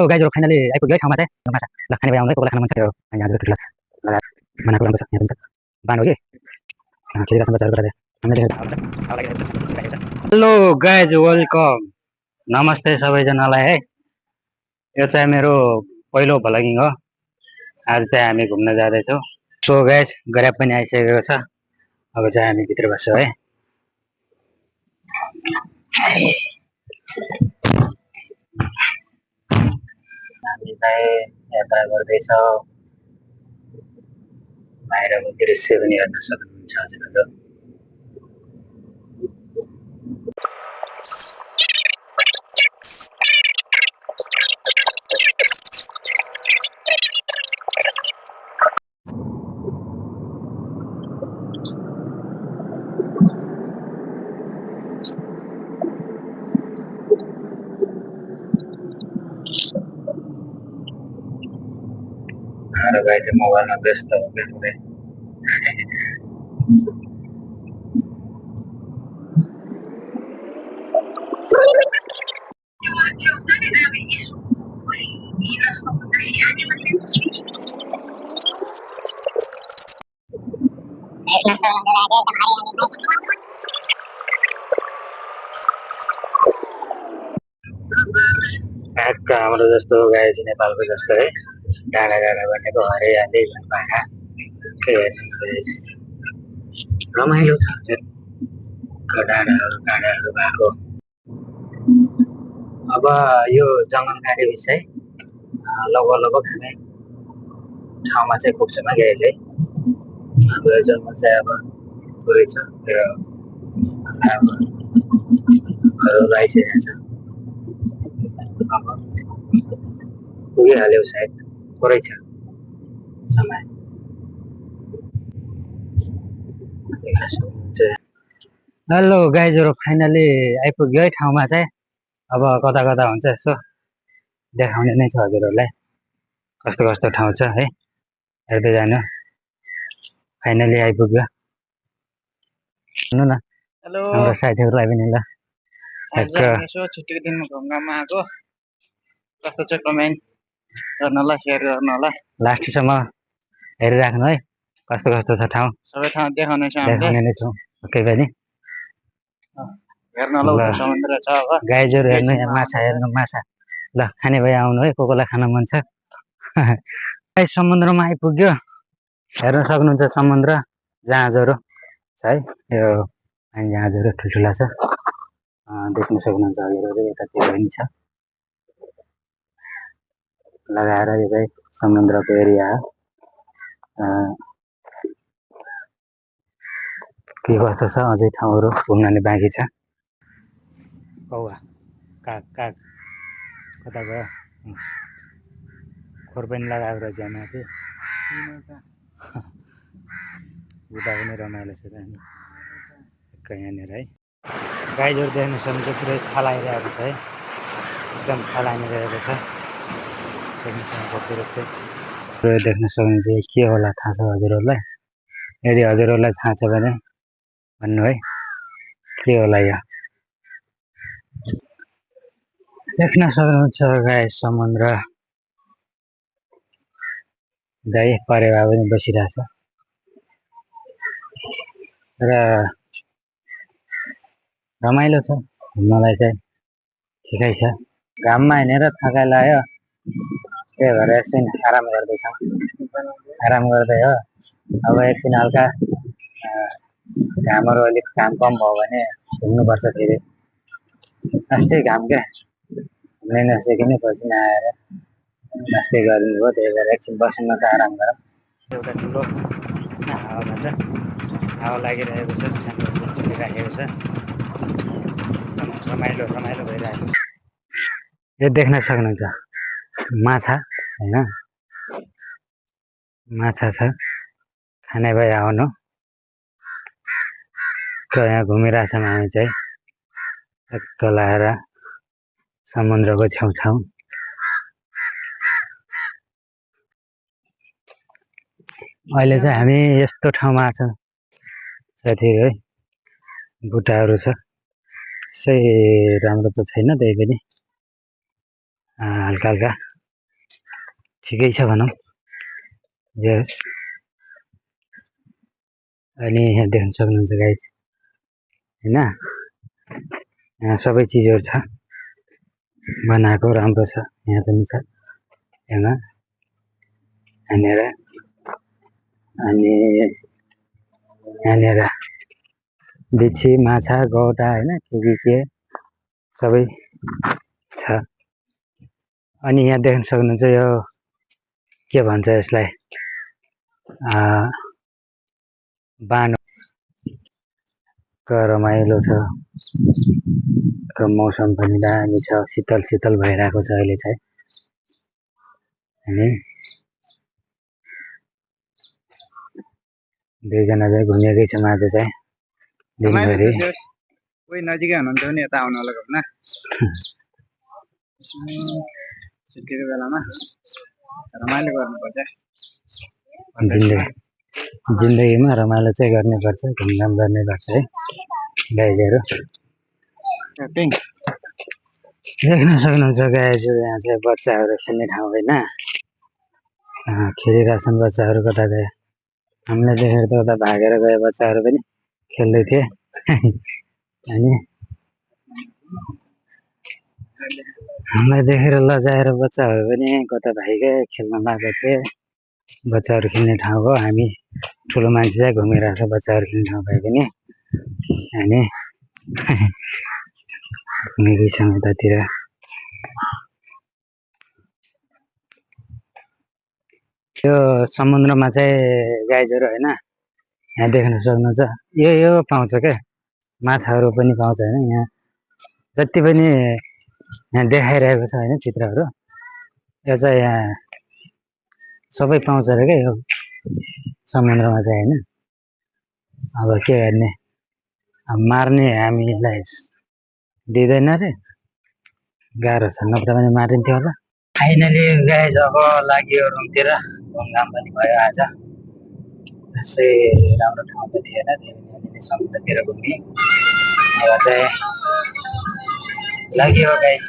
तो guys finally आइपुग्यो ठाउँमा चाहिँ माछा ल खाने भए आउनु है कोही खान मन छ त्यो यहाँ ठुला लगाएर बनाएको राम्रो छ यहाँ पनि छ बाण हो कि खेलेका समाचारहरू गरेर हामीले हेलो गाइज वेलकम नमस्ते सबैजनालाई है यो चाहिँ मेरो पहिलो भ्लगिङ हो आज चाहिँ हामी घुम्न जाँदैछौँ सो गाइज ग्र्याब पनि आइसकेको छ अब चाहिँ हामी भित्र बस्छौँ है हामी चाहिँ यात्रा गर्दैछौँ बाहिरको दृश्य पनि हेर्न सक्नुहुन्छ हजुरहरू हमारा भाई तो मोबाइल में व्यस्त हो गए थोड़े हाम्रो जस्तो गाई चाहिँ नेपालको जस्तो है डाँडा डाँडा भनेको हरियाली घरपाडा के रमाइलो छ डाँडाहरू काँडाहरू भएको अब यो जङ्गल काटेपछि चाहिँ लगभग हामी ठाउँमा चाहिँ पुग्छौँ गए चाहिँ अब यो जङ्गल चाहिँ अब पुरै छ त्यो घरहरू आइसकेको छ अब पुगिहाल्यो सायद पुरै छ समय हेलो गाइजहरू फाइनली आइपुग्यो है ठाउँमा चाहिँ अब कता कता हुन्छ यसो देखाउने नै छ हजुरहरूलाई कस्तो कस्तो ठाउँ छ है हेर्दै जानु फाइनली आइपुग्यो सुन्नु न हेलो हाम्रो साथीहरूलाई पनि ल यसो छुट्टीको दिनमा घुम्नमा आएको कस्तो छ कमेन्ट गर्न होला सेयर गर्न होला लास्टसम्म हेरिराख्नु है कस्तो कस्तो छ ठाउँ सबै ठाउँ देखाउने छ हामीले देखाउने नै छौँ ओके पनि हेर्न होला उता समुद्र छ अब गाइजहरू हेर्नु यहाँ माछा हेर्नु माछा ल खाने भए आउनु है कोलाई खान मन छ समुद्रमा आइपुग्यो हेर्न सक्नुहुन्छ समुद्र जहाजहरू छ है यो जहाजहरू ठुल्ठुला छ देख्न सक्नुहुन्छ हजुरहरू यतातिर पनि छ लगाएर यो चाहिँ समुद्रको एरिया हो के कस्तो छ अझै ठाउँहरू घुम्न बाँकी छ कौवा काग काग कता गयो खोर पनि लगाएको रहेछ माथि उता पनि रमाइलो छ यहाँनिर है गाईहरू देख्न सक्नुहुन्छ पुरै छलाइरहेको छ है एकदम छलाइरहेको छ देख्न सक्नुहुन्छ के होला थाहा छ हजुरहरूलाई यदि हजुरहरूलाई थाहा छ भने भन्नु है के होला यो देख्न सक्नुहुन्छ गाई समुद्र गाई परेवा पनि बसिरहेछ र रमाइलो छ घुम्नलाई चाहिँ ठिकै छ घाममा हिँडेर थकाइ लाग्यो त्यही भएर एकछिन आराम गर्दैछौँ आराम गर्दै हो अब एकछिन हल्का घामहरू अलिक घाम कम भयो भने घुम्नुपर्छ फेरि अस्ति घाम क्या घुम्नै नसकिने पसिना आएर अस्ति गरिदिनु भयो त्यही भएर एकछिन बस्नु त आराम गरौँ एउटा ठुलो हावाबाट हावा लागिरहेको छ राखेको छ रमाइलो रमाइलो भइरहेको छ यो देख्न सक्नुहुन्छ माछा होइन माछा छ खाने भए आउनु यहाँ घुमिरहेछौँ हामी चाहिँ टक्क लगाएर समुद्रको छेउछाउ अहिले चाहिँ हामी यस्तो ठाउँमा छौँ साथीहरू है बुट्टाहरू छ त्यसै राम्रो त छैन त्यही पनि हल्का हल्का ठिकै छ भनौँ। यस अनि यहाँ देख्न सक्नुहुन्छ गाइस होइन, यहाँ सबै चिजहरू छ बनाएको, राम्रो छ। यहाँ पनि छ यहाँ यहाँनिर, अनि यहाँनिर बिच्छी माछा गौटा होइन के सबै छ। अनि यहाँ देख्न सक्नुहुन्छ यो के भन्छ यसलाई, बाँधको रमाइलो छ र मौसम पनि दामी छ, शीतल शीतल भइरहेको छ अहिले चाहिँ। अनि दुईजना चाहिँ घुमेकै छ माथि चाहिँ दिनभरि। कोही नजिकै हुनुहुन्छ भने यता आउनु होला घुम्न छुट्टीको बेलामा रमाइलो गर्नुपर्छ। जिन्दगीमा रमाइलो चाहिँ गर्नुपर्छ, घुमघाम गर्नुपर्छ है गाइजहरू। देख्न सक्नुहुन्छ गाइजहरू यहाँ चाहिँ बच्चाहरू खेल्ने ठाउँ होइन, खेलिरहेछन् बच्चाहरू। कता गए हामीले देखेर त उता भागेर गए बच्चाहरू पनि खेल्दै थिए अनि हामीलाई देखेर लजाएर बच्चाहरू पनि कता भाइगए, खेल्न लागेको थिए। बच्चाहरू खेल्ने ठाउँ हो, हामी ठुलो मान्छे चाहिँ घुमिरहेको छ बच्चाहरू खेल्ने ठाउँ भए पनि। अनि घुमेकै छौँ यतातिर। यो समुद्रमा चाहिँ गाइजहरू होइन यहाँ देख्न सक्नुहुन्छ यो पाउँछ क्या, माछाहरू पनि पाउँछ होइन। यहाँ जति पनि यहाँ देखाइरहेको छ होइन चित्रहरू, यो चाहिँ यहाँ सबै पाउँछ अरे क्या यो समुद्रमा चाहिँ होइन। अब के गर्ने, अब मार्ने हामीलाई दिँदैन रे, गाह्रो छ, नत्र पनि मारिन्थ्यो होला। फाइनली गाइज अब लाग्यो रुमतिर, घुमघाम पनि भयो आज। त्यसै राम्रो ठाउँ त थिएन, समुद्रतिर घुमेँ। अब चाहिँ लाग्यो गाइज।